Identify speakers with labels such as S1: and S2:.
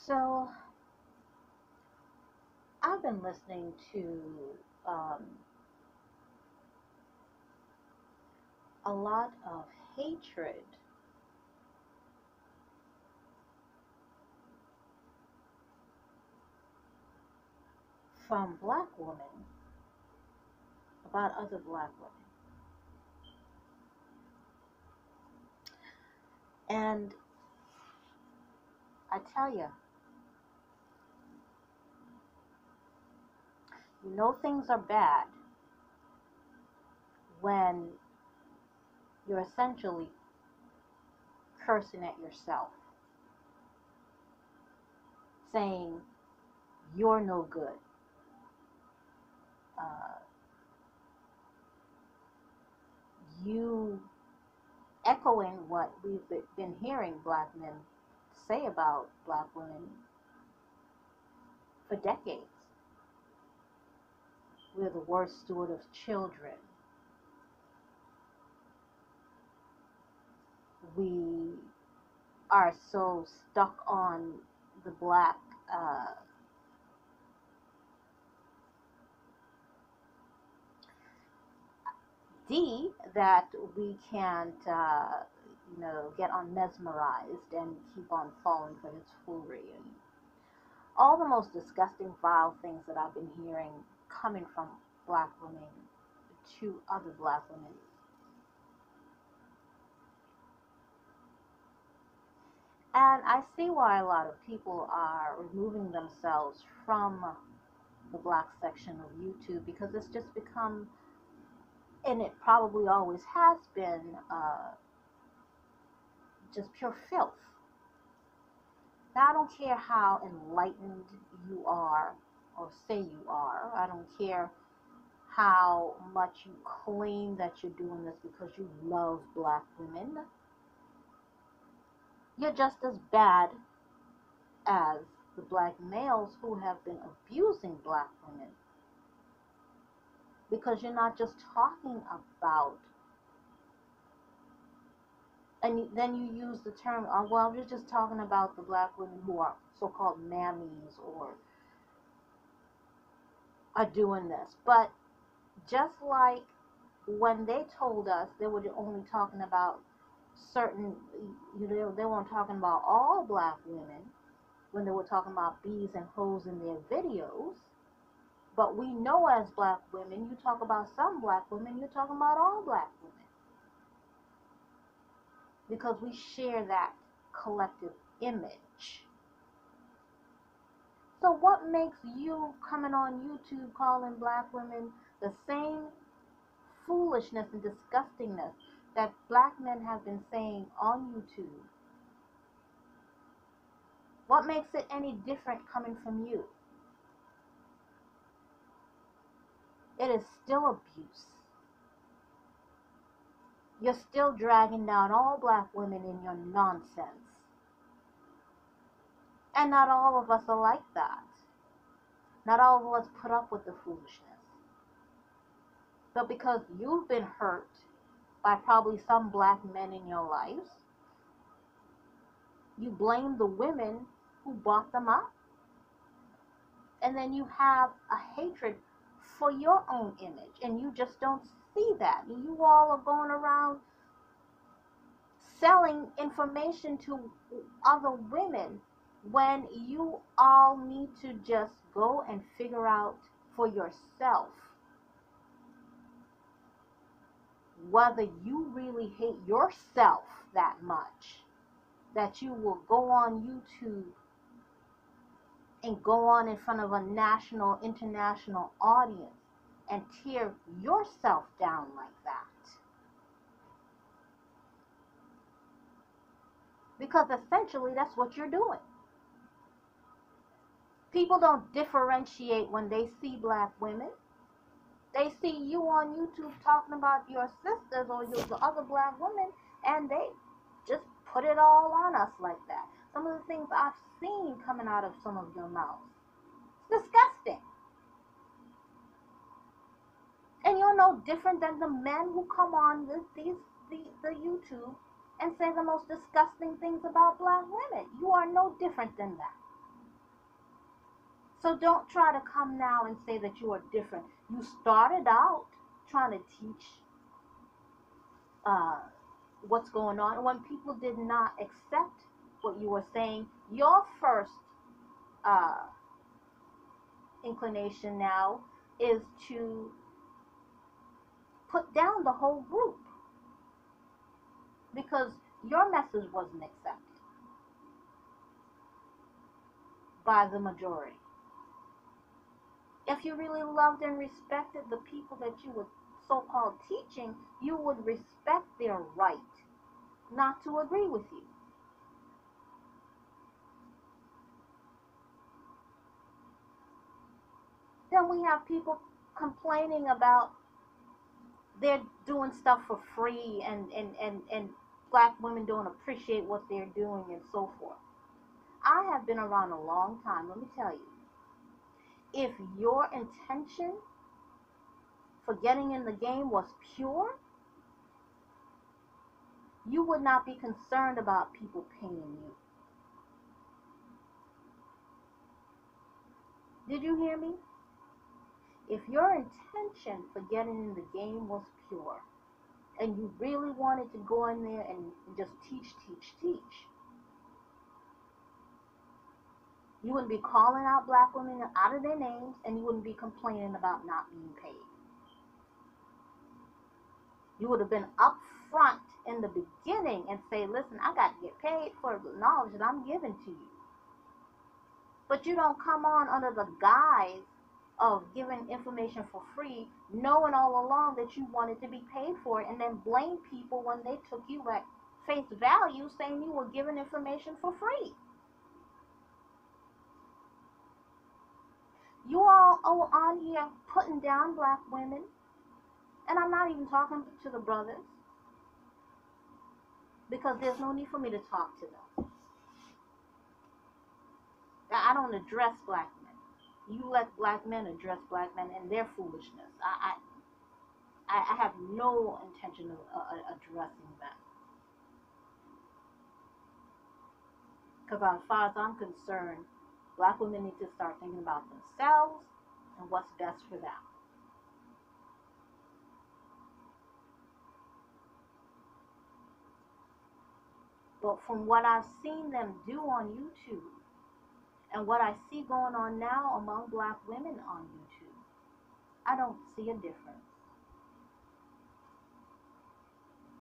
S1: So I've been listening to um, a lot of hatred from black women about other black women. And I tell you know things are bad when you're essentially cursing at yourself, saying you're no good. Uh, you echoing what we've been hearing black men say about black women for decades. We're the worst steward of children. We are so stuck on the black uh, D that we can't, get on mesmerized and keep on falling for his foolery and all the most disgusting, vile things that I've been hearing coming from black women to other black women. And I see why a lot of people are removing themselves from the black section of YouTube because it's just become, and it probably always has been, just pure filth. Now, I don't care how enlightened you are or say you are. I don't care how much you claim that you're doing this because you love black women. You're just as bad as the black males who have been abusing black women because you're not just talking about, and then you use the term, oh, well, you're just talking about the black women who are so-called mammies or are doing this. But just like when they told us they were only talking about certain, they weren't talking about all black women when they were talking about bees and hoes in their videos. But we know as black women, you talk about some black women, you're talking about all black women. Because we share that collective image. So what makes you coming on YouTube calling black women the same foolishness and disgustingness that black men have been saying on YouTube? What makes it any different coming from you? It is still abuse. You're still dragging down all black women in your nonsense. And not all of us are like that. Not all of us put up with the foolishness. But because you've been hurt by probably some black men in your lives, you blame the women who brought them up. And then you have a hatred for your own image. And you just don't see that. You all are going around selling information to other women when you all need to just go and figure out for yourself whether you really hate yourself that much that you will go on YouTube and go on in front of a national, international audience and tear yourself down like that. Because essentially that's what you're doing. People don't differentiate when they see black women. They see you on YouTube talking about your sisters or the other black women, and they just put it all on us like that. Some of the things I've seen coming out of some of your mouths, it's disgusting. And you're no different than the men who come on the YouTube and say the most disgusting things about black women. You are no different than that. So don't try to come now and say that you are different. You started out trying to teach uh, what's going on. When people did not accept what you were saying, your first uh, inclination now is to put down the whole group because your message wasn't accepted by the majority. If you really loved and respected the people that you were so-called teaching, you would respect their right not to agree with you. Then we have people complaining about they're doing stuff for free and black women don't appreciate what they're doing and so forth. I have been around a long time. Let me tell you, if your intention for getting in the game was pure, you would not be concerned about people paying you. Did you hear me? If your intention for getting in the game was pure and you really wanted to go in there and just teach, you wouldn't be calling out black women out of their names and you wouldn't be complaining about not being paid. You would have been upfront in the beginning and say, listen, I got to get paid for the knowledge that I'm giving to you. But you don't come on under the guise of giving information for free, knowing all along that you wanted to be paid for it, and then blame people when they took you at face value saying you were giving information for free. You all are on here putting down black women, and I'm not even talking to the brothers because there's no need for me to talk to them. I don't address black men. You let black men address black men and their foolishness. I have no intention of addressing them. Because as far as I'm concerned, black women need to start thinking about themselves and what's best for them. But from what I've seen them do on YouTube and what I see going on now among black women on YouTube, I don't see a difference.